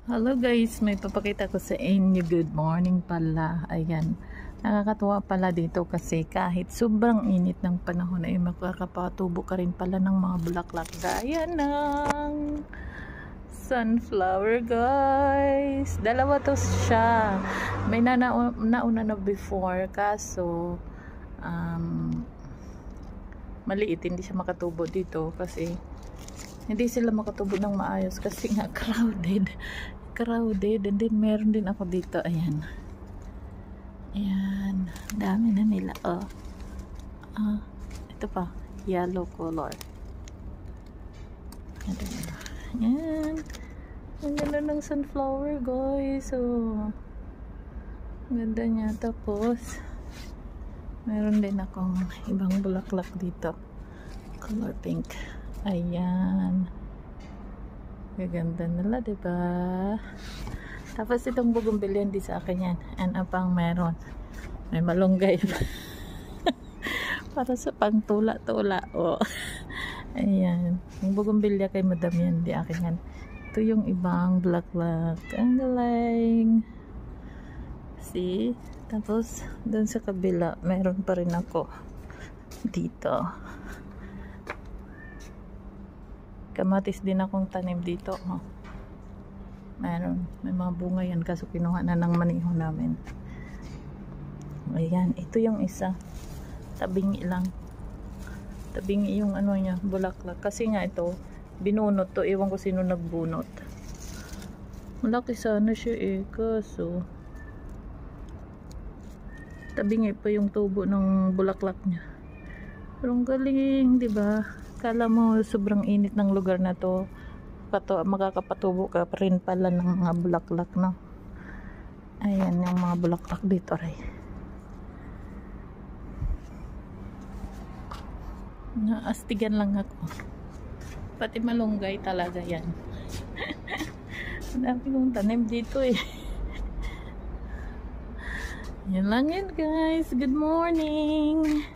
Hello guys, may papakita ko sa inyo. Good morning pala. Ayan, nakakatuwa pala dito kasi kahit sobrang init ng panahon ay makakapatubo ka rin pala ng mga bulaklak gaya ng sunflower guys. Dalawa to siya. May nauna na before kaso maliit, hindi siya makatubo dito kasi hindi sila makatubo ng maayos kasi nga crowded and then meron din ako dito. Ayan, dami na nila. Ito pa, yellow color. Ayan, ang ganda ng sunflower guys. Ganda niya. Tapos meron din akong ibang bulaklak dito, color pink. Ayan, gaganda nila, diba? Tapos itong bougainvillea di sa akin yan. And pang meron, may malunggay para sa pang tula-tula. Ayan, yung bougainvillea kay madam yan, di akin yan. Ito yung ibang bulaklak. Ang galing. See? Tapos dun sa kabila meron pa rin ako dito. Kamatis din akong tanim dito. Meron, may mga bunga yan kaso kinuha na ng maniho namin. Ayan, ito yung isa. Tabingi lang. Tabingi yung ano niya, bulaklak. Kasi nga ito, binunot to. Ewan ko sino nagbunot. Malaki sana siya kaso tabingi pa yung tubo ng bulaklak niya. Pero ang galing, diba? Kala mo sobrang init ng lugar na to, makakapatubo ka pa rin pala ng mga bulaklak, no? Ayan yung mga bulaklak dito rin. Naastigan lang ako. Pati malunggay talaga yan. Dami kong tanim dito Yan lang yun guys. Good morning.